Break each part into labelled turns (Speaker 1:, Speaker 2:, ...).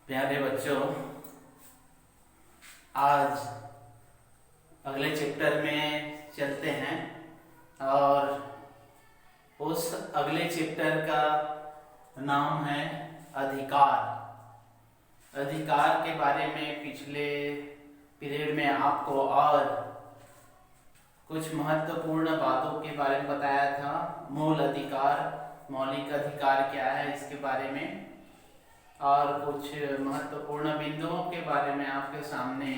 Speaker 1: प्यारे बच्चों, आज अगले चैप्टर में चलते हैं और उस अगले चैप्टर का नाम है अधिकार। अधिकार के बारे में पिछले पीरियड में आपको और कुछ महत्वपूर्ण बातों के बारे में बताया था। मूल अधिकार, मौलिक अधिकार क्या है इसके बारे में और कुछ महत्वपूर्ण बिंदुओं के बारे में आपके सामने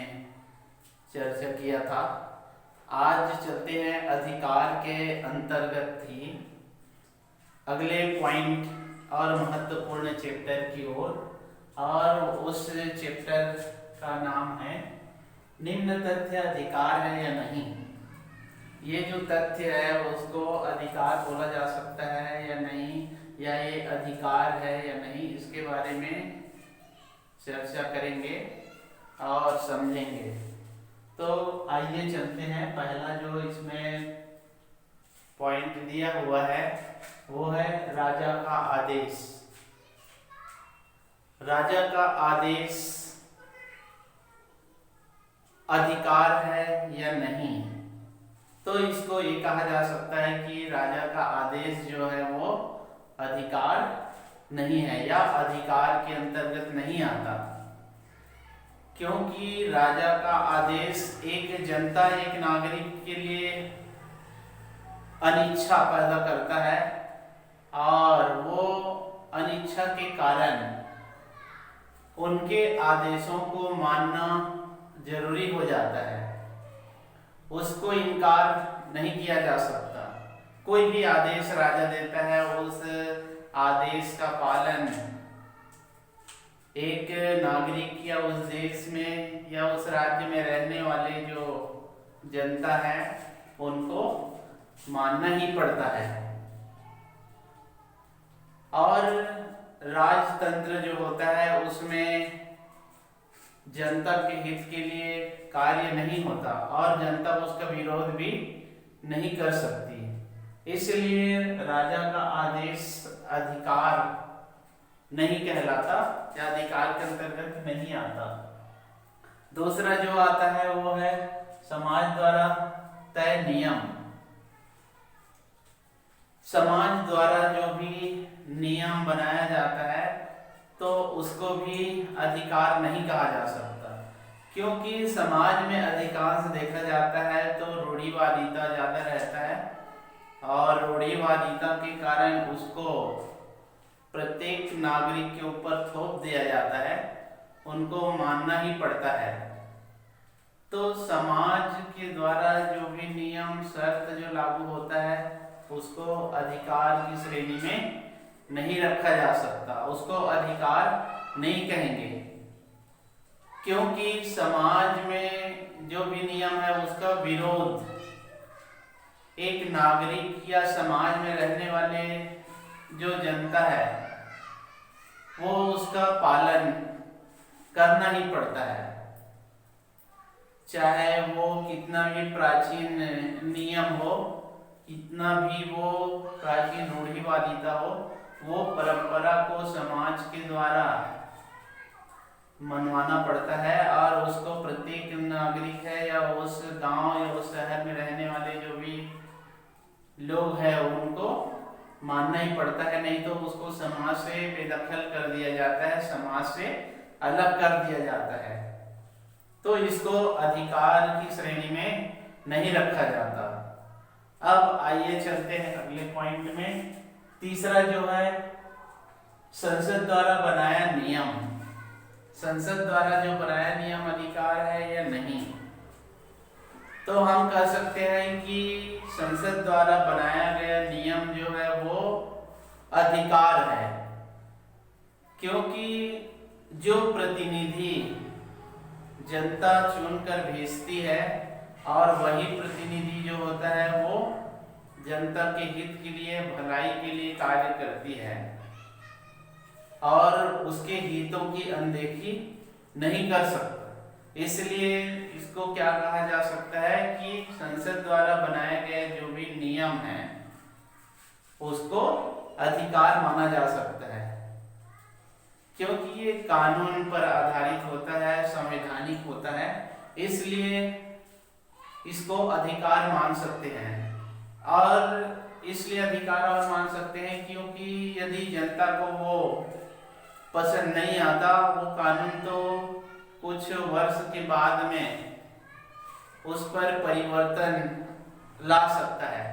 Speaker 1: चर्चा किया था। आज चलते हैं अधिकार के अंतर्गत ही अगले पॉइंट और महत्वपूर्ण चैप्टर की ओर, और उस चैप्टर का नाम है निम्न तथ्य अधिकार है या नहीं। ये जो तथ्य है उसको अधिकार बोला जा सकता है या नहीं, या ये अधिकार है या नहीं, इसके बारे में चर्चा करेंगे और समझेंगे। तो आइए चलते हैं। पहला जो इसमें पॉइंट दिया हुआ है वो है राजा का आदेश। राजा का आदेश अधिकार है या नहीं। तो इसको ये कहा जा सकता है कि राजा का आदेश जो है वो अधिकार नहीं है या अधिकार के अंतर्गत नहीं आता, क्योंकि राजा का आदेश एक जनता, एक नागरिक के लिए अनिच्छा पैदा करता है और वो अनिच्छा के कारण उनके आदेशों को मानना जरूरी हो जाता है। उसको इनकार नहीं किया जा सकता। कोई भी आदेश राजा देता है, उस आदेश का पालन एक नागरिक या उस देश में या उस राज्य में रहने वाले जो जनता है उनको मानना ही पड़ता है। और राजतंत्र जो होता है उसमें जनता के हित के लिए कार्य नहीं होता और जनता उसका विरोध भी नहीं कर सकती। इसलिए राजा का आदेश अधिकार नहीं कहलाता या अधिकार के अंतर्गत नहीं आता। दूसरा जो आता है वो है समाज द्वारा तय नियम। समाज द्वारा जो भी नियम बनाया जाता है तो उसको भी अधिकार नहीं कहा जा सकता, क्योंकि समाज में अधिकांश देखा जाता है तो रूढ़िवादिता ज्यादा रहता है और रूढ़िवादिता के कारण उसको प्रत्येक नागरिक के ऊपर थोप दिया जाता है, उनको मानना ही पड़ता है। तो समाज के द्वारा जो भी नियम शर्त जो लागू होता है उसको अधिकार की श्रेणी में नहीं रखा जा सकता, उसको अधिकार नहीं कहेंगे, क्योंकि समाज में जो भी नियम है उसका विरोध एक नागरिक या समाज में रहने वाले जो जनता है वो उसका पालन करना ही पड़ता है। चाहे वो कितना भी प्राचीन नियम हो, कितना भी वो प्राचीन रूढ़िवादिता हो, वो परंपरा को समाज के द्वारा मनवाना पड़ता है और उसको प्रत्येक नागरिक है या उस गांव या उस शहर में रहने वाले जो भी लोग हैं उनको मानना ही पड़ता है, नहीं तो उसको समाज से बेदखल कर दिया जाता है, समाज से अलग कर दिया जाता है। तो इसको अधिकार की श्रेणी में नहीं रखा जाता। अब आइए चलते हैं अगले पॉइंट में। तीसरा जो है संसद द्वारा बनाया नियम। संसद द्वारा जो बनाया नियम अधिकार है या नहीं। तो हम कह सकते हैं कि संसद द्वारा बनाया गया नियम जो है वो अधिकार है, क्योंकि जो प्रतिनिधि जनता चुनकर भेजती है और वही प्रतिनिधि जो होता है वो जनता के हित के लिए, भलाई के लिए कार्य करती है और उसके हितों की अनदेखी नहीं कर सकता। इसलिए इसको क्या कहा जा सकता है कि संसद द्वारा बनाए गए जो भी नियम है उसको अधिकार माना जा सकता है। क्योंकि ये कानून पर आधारित होता है, संवैधानिक होता है, इसलिए इसको अधिकार मान सकते हैं। और इसलिए अधिकार और मान सकते हैं क्योंकि यदि जनता को वो पसंद नहीं आता, वो कानून तो कुछ वर्ष के बाद में उस पर परिवर्तन ला सकता है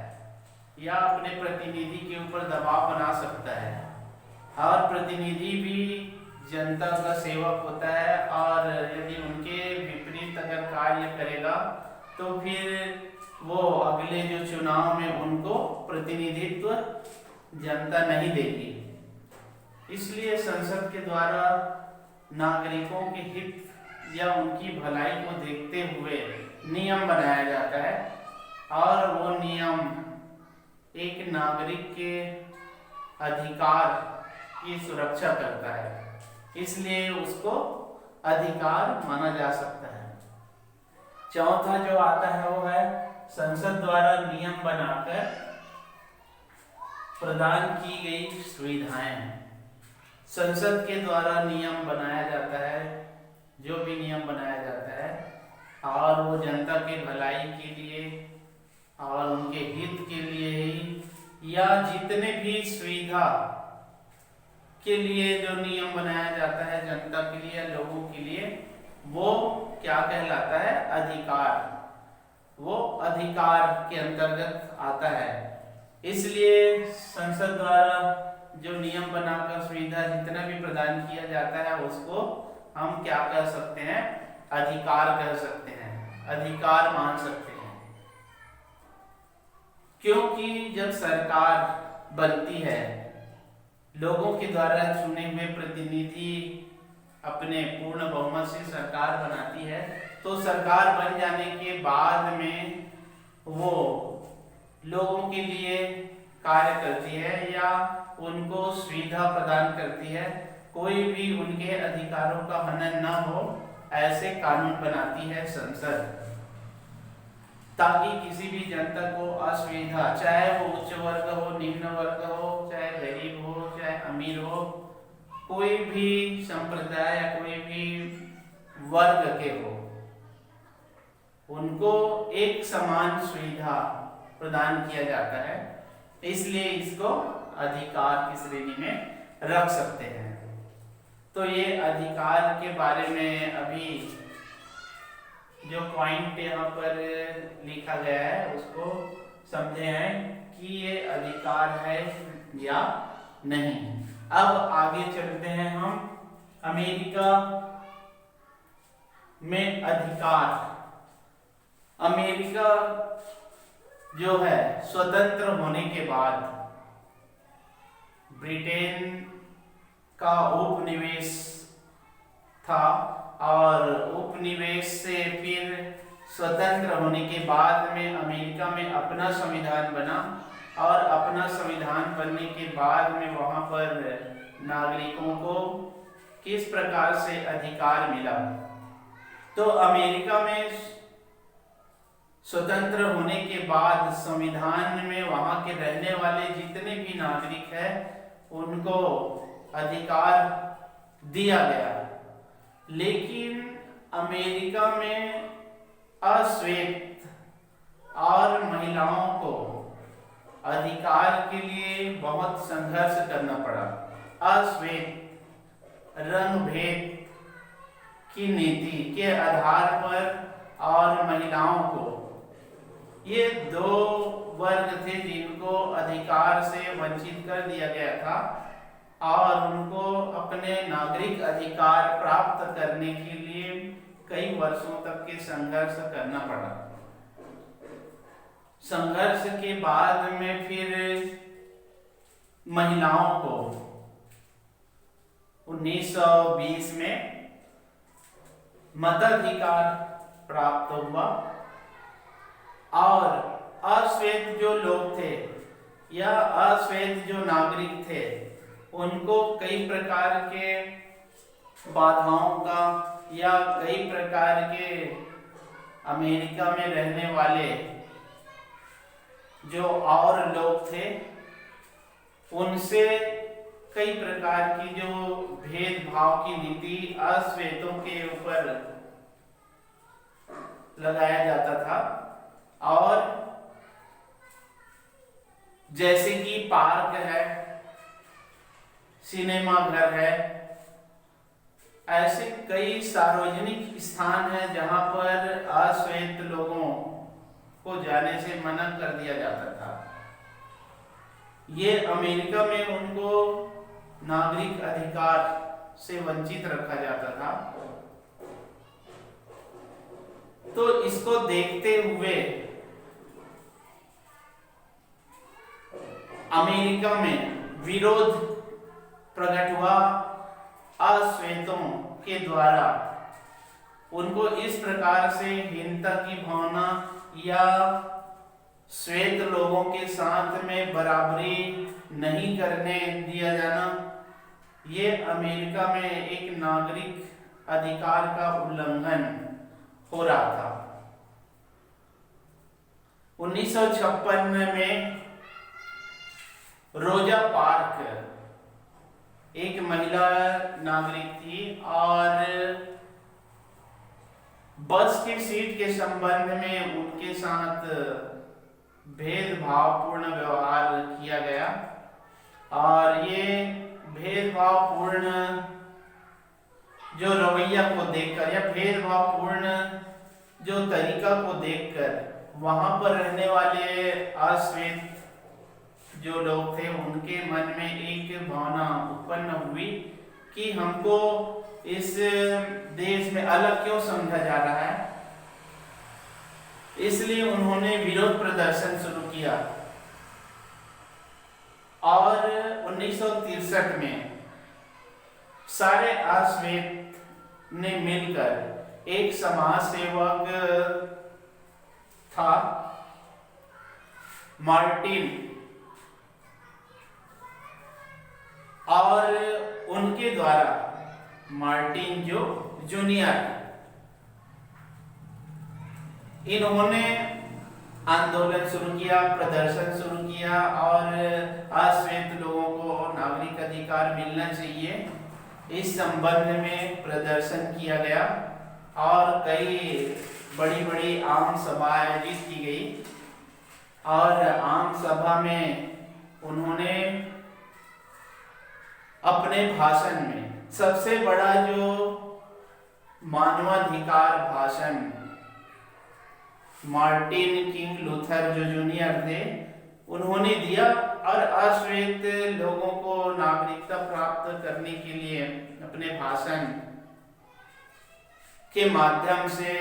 Speaker 1: या अपने प्रतिनिधि के ऊपर दबाव बना सकता है। और प्रतिनिधि भी जनता का सेवक होता है, और यदि उनके विपरीत अगर कार्य करेगा तो फिर वो अगले जो चुनाव में उनको प्रतिनिधित्व जनता नहीं देगी। इसलिए संसद के द्वारा नागरिकों के हित या उनकी भलाई को देखते हुए नियम बनाया जाता है, और वो नियम एक नागरिक के अधिकार की सुरक्षा करता है, इसलिए उसको अधिकार माना जा सकता है। चौथा जो आता है वो है संसद द्वारा नियम बनाकर प्रदान की गई सुविधाएं। संसद के द्वारा नियम बनाया जाता है, जो भी नियम बनाया जाता है, और वो जनता के भलाई के लिए और उनके हित के लिए ही, या जितने भी सुविधा के लिए जो नियम बनाया जाता है जनता के लिए, लोगों के लिए, वो क्या कहलाता है? अधिकार। वो अधिकार के अंतर्गत आता है। इसलिए संसद द्वारा जो नियम बनाकर सुविधा जितना भी प्रदान किया जाता है उसको हम क्या कह सकते हैं? अधिकार कह सकते हैं, अधिकार मान सकते हैं। क्योंकि जब सरकार बनती है, लोगों के द्वारा चुने हुए प्रतिनिधि अपने पूर्ण बहुमत से सरकार बनाती है, तो सरकार बन जाने के बाद में वो लोगों के लिए कार्य करती है या उनको सुविधा प्रदान करती है, कोई भी उनके अधिकारों का हनन न हो, ऐसे कानून बनाती है संसद, ताकि किसी भी जनता को असुविधा, चाहे वो उच्च वर्ग हो, निम्न वर्ग हो, चाहे गरीब हो, चाहे अमीर हो, कोई भी संप्रदाय या कोई भी वर्ग के हो, उनको एक समान सुविधा प्रदान किया जाता है। इसलिए इसको अधिकार की श्रेणी में रख सकते हैं। तो ये अधिकार के बारे में अभी जो पॉइंट यहाँ पर लिखा गया है उसको समझे हैं कि ये अधिकार है या नहीं। अब आगे चलते हैं हम अमेरिका में अधिकार। अमेरिका जो है स्वतंत्र होने के बाद ब्रिटेन का उपनिवेश था, और उपनिवेश से फिर स्वतंत्र होने के बाद में अमेरिका में अपना संविधान बना, और अपना संविधान बनने के बाद में वहां पर नागरिकों को किस प्रकार से अधिकार मिला। तो अमेरिका में स्वतंत्र होने के बाद संविधान में वहां के रहने वाले जितने भी नागरिक हैं उनको अधिकार दिया गया। लेकिन अमेरिका में अश्वेत और महिलाओं को अधिकार के लिए बहुत संघर्ष करना पड़ा। अश्वेत रंग भेद की नीति के आधार पर और महिलाओं को, ये दो वर्ग थे जिनको अधिकार से वंचित कर दिया गया था, और उनको अपने नागरिक अधिकार प्राप्त करने के लिए कई वर्षों तक के संघर्ष करना पड़ा। संघर्ष के बाद में फिर महिलाओं को 1920 में मताधिकार प्राप्त हुआ, और अश्वेत जो लोग थे या अश्वेत जो नागरिक थे उनको कई प्रकार के बाधाओं का या कई प्रकार के अमेरिका में रहने वाले जो और लोग थे उनसे कई प्रकार की जो भेदभाव की नीति अश्वेतों के ऊपर लगाया जाता था। और जैसे कि पार्क है, सिनेमा घर है, ऐसे कई सार्वजनिक स्थान हैं जहां पर अश्वेत लोगों को जाने से मना कर दिया जाता था। ये अमेरिका में उनको नागरिक अधिकार से वंचित रखा जाता था। तो इसको देखते हुए अमेरिका में विरोध प्रकट हुआ अश्वेतों के द्वारा। उनको इस प्रकार से हीनता की भावना या श्वेत लोगों के साथ में बराबरी नहीं करने दिया जाना, ये अमेरिका में एक नागरिक अधिकार का उल्लंघन हो रहा था। 1956 में रोजा पार्क एक महिला नागरिक थी और बस की सीट के संबंध में उनके साथ भेदभावपूर्ण व्यवहार किया गया। और ये भेदभावपूर्ण जो रवैया को देखकर या भेदभावपूर्ण जो तरीका को देखकर वहां पर रहने वाले अश्वेत जो लोग थे उनके मन में एक भावना उत्पन्न हुई कि हमको इस देश में अलग क्यों समझा जा रहा है। इसलिए उन्होंने विरोध प्रदर्शन शुरू किया और 1963 में सारे अश्वेत ने मिलकर एक समाज सेवक था मार्टिन, और उनके द्वारा मार्टिन जो जूनियर, इन्होंने आंदोलन शुरू किया, प्रदर्शन शुरू किया और अश्वेत लोगों को नागरिक अधिकार मिलना चाहिए, इस संबंध में प्रदर्शन किया गया और कई बड़ी बड़ी आम सभा आयोजित की गई। और आम सभा में उन्होंने अपने भाषण में सबसे बड़ा जो मानवाधिकार भाषण मार्टिन किंग लूथर जो जूनियर थे उन्होंने दिया और अश्वेत लोगों को नागरिकता प्राप्त करने के लिए अपने भाषण के माध्यम से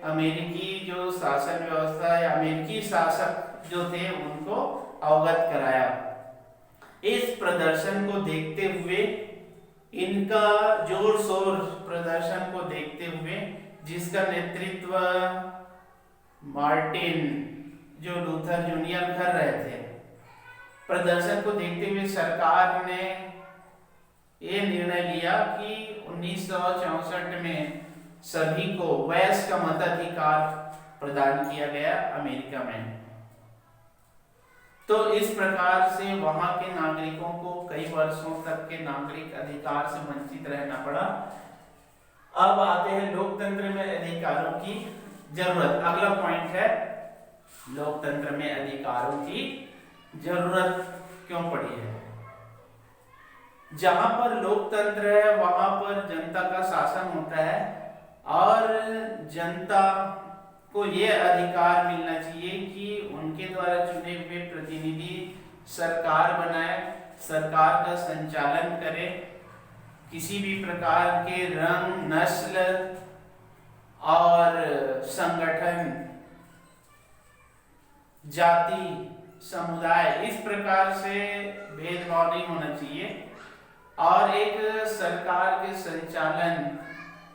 Speaker 1: अमेरिकी जो शासन व्यवस्था या अमेरिकी शासक जो थे उनको अवगत कराया। इस प्रदर्शन को देखते हुए, इनका जोर शोर प्रदर्शन को देखते हुए, जिसका नेतृत्व मार्टिन जो लूथर जूनियर कर रहे थे, प्रदर्शन को देखते हुए सरकार ने ये निर्णय लिया कि 1964 में सभी को वयस्क मताधिकार प्रदान किया गया अमेरिका में। तो इस प्रकार से वहां के नागरिकों को कई वर्षों तक के नागरिक अधिकार से वंचित रहना पड़ा। अब आते हैं लोकतंत्र में अधिकारों की जरूरत। अगला पॉइंट है लोकतंत्र में अधिकारों की जरूरत क्यों पड़ी है। जहां पर लोकतंत्र है वहां पर जनता का शासन होता है और जनता को यह अधिकार मिलना चाहिए कि उनके द्वारा चुने हुए प्रतिनिधि सरकार बनाए, सरकार का संचालन करे, किसी भी प्रकार के रंग, नस्ल और संगठन, जाति, समुदाय इस प्रकार से भेदभाव नहीं होना चाहिए। और एक सरकार के संचालन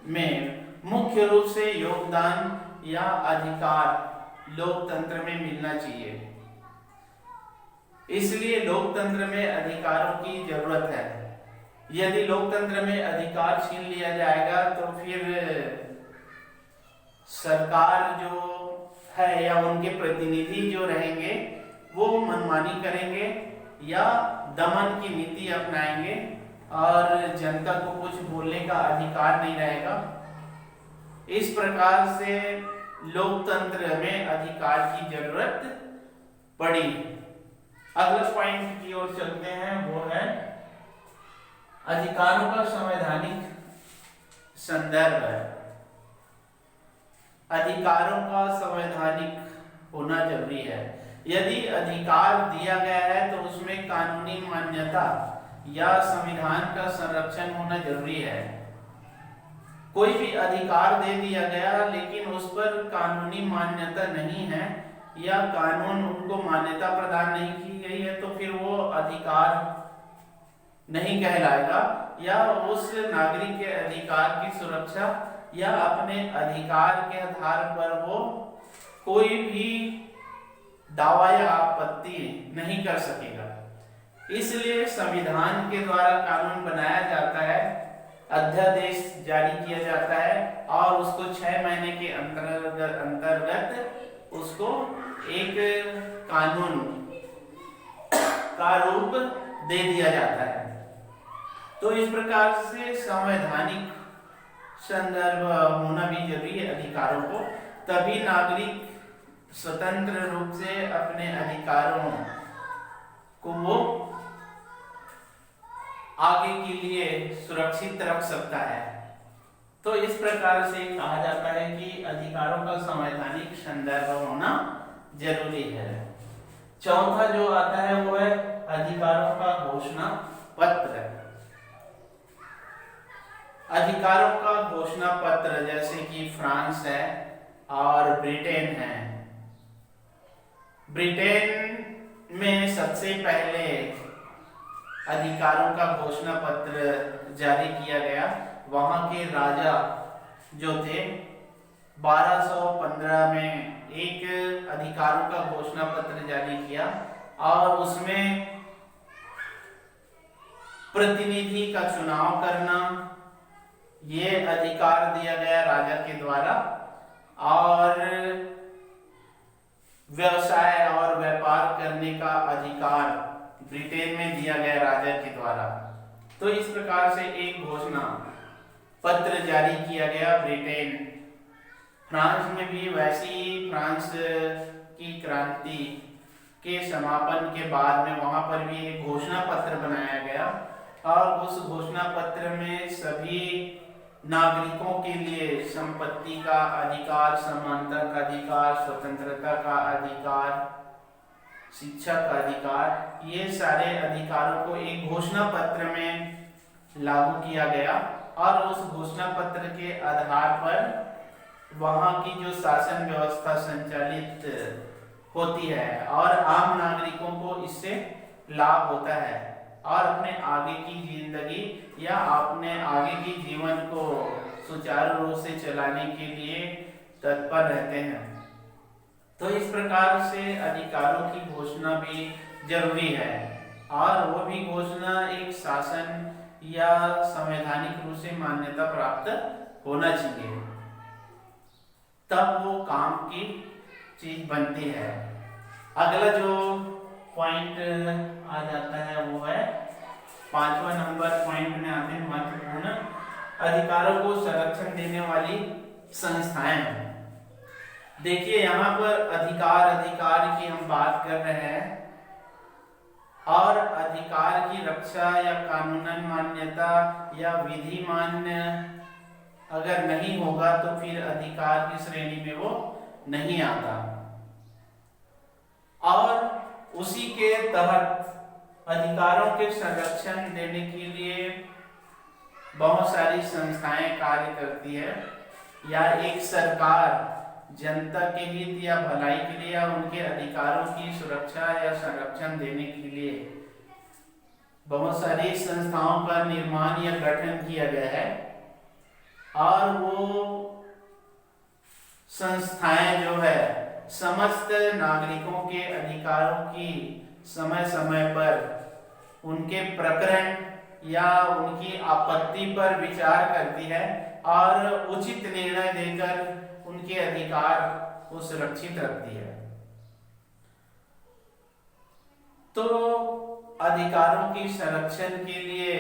Speaker 1: में मुख्य रूप से योगदान या अधिकार लोकतंत्र में मिलना चाहिए। इसलिए लोकतंत्र में अधिकारों की जरूरत है। यदि लोकतंत्र में अधिकार छीन लिया जाएगा तो फिर सरकार जो है या उनके प्रतिनिधि जो रहेंगे वो मनमानी करेंगे या दमन की नीति अपनाएंगे और जनता को कुछ बोलने का अधिकार नहीं रहेगा। इस प्रकार से लोकतंत्र में अधिकार की जरूरत पड़ी। अगले पॉइंट की ओर चलते हैं, वो है अधिकारों का संवैधानिक संदर्भ। अधिकारों का संवैधानिक होना जरूरी है। यदि अधिकार दिया गया है तो उसमें कानूनी मान्यता या संविधान का संरक्षण होना जरूरी है। कोई भी अधिकार दे दिया गया लेकिन उस पर कानूनी मान्यता नहीं है या कानून उनको मान्यता प्रदान नहीं की गई है तो फिर वो अधिकार नहीं कहलाएगा, या उस नागरिक के अधिकार की सुरक्षा या अपने अधिकार के आधार पर वो कोई भी दावा या आपत्ति नहीं कर सकेगा। इसलिए संविधान के द्वारा कानून बनाया जाता है, अध्यादेश जारी किया जाता है और उसको 6 महीने के अंतर्गत उसको एक कानून का रूप दे दिया जाता है। तो इस प्रकार से संवैधानिक संदर्भ होना भी जरूरी है अधिकारों को, तभी नागरिक स्वतंत्र रूप से अपने अधिकारों को वो आगे के लिए सुरक्षित रख सकता है। तो इस प्रकार से कहा जाता है कि अधिकारों का संवैधानिक संदर्भ होना जरूरी है। चौथा जो आता है वो है अधिकारों का घोषणा पत्र। अधिकारों का घोषणा पत्र जैसे कि फ्रांस है और ब्रिटेन है। ब्रिटेन में सबसे पहले अधिकारों का घोषणा पत्र जारी किया गया। वहां के राजा जो थे 1215 में एक अधिकारों का घोषणा पत्र जारी किया और उसमें प्रतिनिधि का चुनाव करना ये अधिकार दिया गया राजा के द्वारा, और व्यवसाय और व्यापार करने का अधिकार ब्रिटेन में दिया गया राजा के द्वारा। तो इस प्रकार से एक घोषणा पत्र जारी किया गया ब्रिटेन। फ्रांस में भी वैसी फ्रांस की क्रांति के समापन के बाद में वहां पर भी एक घोषणा पत्र बनाया गया और उस घोषणा पत्र में सभी नागरिकों के लिए संपत्ति का अधिकार, समानता का अधिकार, स्वतंत्रता का अधिकार, शिक्षा का अधिकार, ये सारे अधिकारों को एक घोषणा पत्र में लागू किया गया और उस घोषणा पत्र के आधार पर वहां की जो शासन व्यवस्था संचालित होती है और आम नागरिकों को इससे लाभ होता है और अपने आगे की जिंदगी या अपने आगे की जीवन को सुचारू रूप से चलाने के लिए तत्पर रहते हैं। तो इस प्रकार से अधिकारों की घोषणा भी जरूरी है और वो भी घोषणा एक शासन या संवैधानिक रूप से मान्यता प्राप्त होना चाहिए, तब वो काम की चीज बनती है। अगला जो पॉइंट आ जाता है वो है 5वां नंबर पॉइंट में आते हैं महत्वपूर्ण अधिकारों को संरक्षण देने वाली संस्थाएं। देखिए यहाँ पर अधिकार की हम बात कर रहे हैं और अधिकार की रक्षा या कानूनन मान्यता या विधि मान्य अगर नहीं होगा तो फिर अधिकार की श्रेणी में वो नहीं आता। और उसी के तहत अधिकारों के संरक्षण देने के लिए बहुत सारी संस्थाएं कार्य करती है, या एक सरकार जनता के हित या भलाई के लिए या उनके अधिकारों की सुरक्षा या संरक्षण देने के लिए बहुत सारी संस्थाओं का निर्माण या गठन किया गया है और वो संस्थाएं जो है समस्त नागरिकों के अधिकारों की समय समय पर उनके प्रकरण या उनकी आपत्ति पर विचार करती है और उचित निर्णय देकर उनके अधिकार को सुरक्षित रखती है। तो अधिकारों की संरक्षण के लिए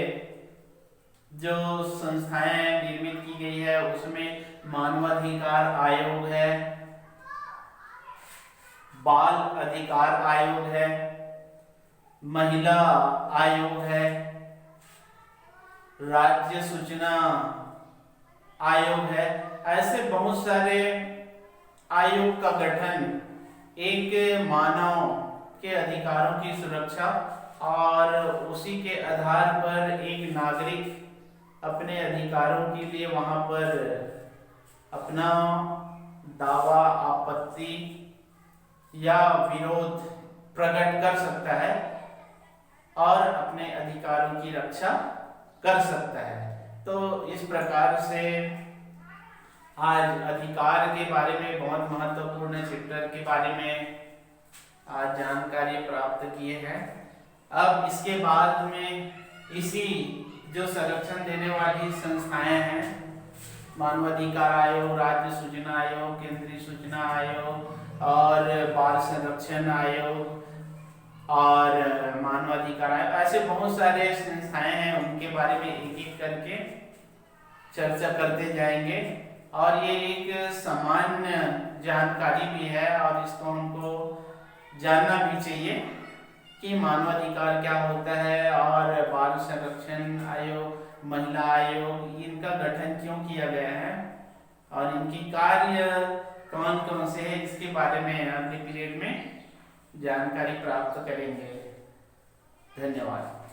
Speaker 1: जो संस्थाएं निर्मित की गई है उसमें मानवाधिकार आयोग है, बाल अधिकार आयोग है, महिला आयोग है, राज्य सूचना आयोग है। ऐसे बहुत सारे आयोग का गठन एक मानव के अधिकारों की सुरक्षा और उसी के आधार पर एक नागरिक अपने अधिकारों के लिए वहां पर अपना दावा, आपत्ति या विरोध प्रकट कर सकता है और अपने अधिकारों की रक्षा कर सकता है। तो इस प्रकार से आज अधिकार के बारे में, बहुत महत्वपूर्ण चैप्टर के बारे में आज जानकारी प्राप्त किए हैं। अब इसके बाद में इसी जो संरक्षण देने वाली संस्थाएं हैं, मानवाधिकार आयोग, राज्य सूचना आयोग, केंद्रीय सूचना आयोग और बाल संरक्षण आयोग और मानवाधिकार आयोग, ऐसे बहुत सारे संस्थाएं हैं, उनके बारे में एक एक करके चर्चा करते जाएंगे। और ये एक सामान्य जानकारी भी है और इसको हमको जानना भी चाहिए कि मानवाधिकार क्या होता है और बाल संरक्षण आयोग, महिला आयोग, इनका गठन क्यों किया गया है और इनकी कार्य कौन कौन से है, इसके बारे में अगले पीरियड में जानकारी प्राप्त करेंगे। धन्यवाद।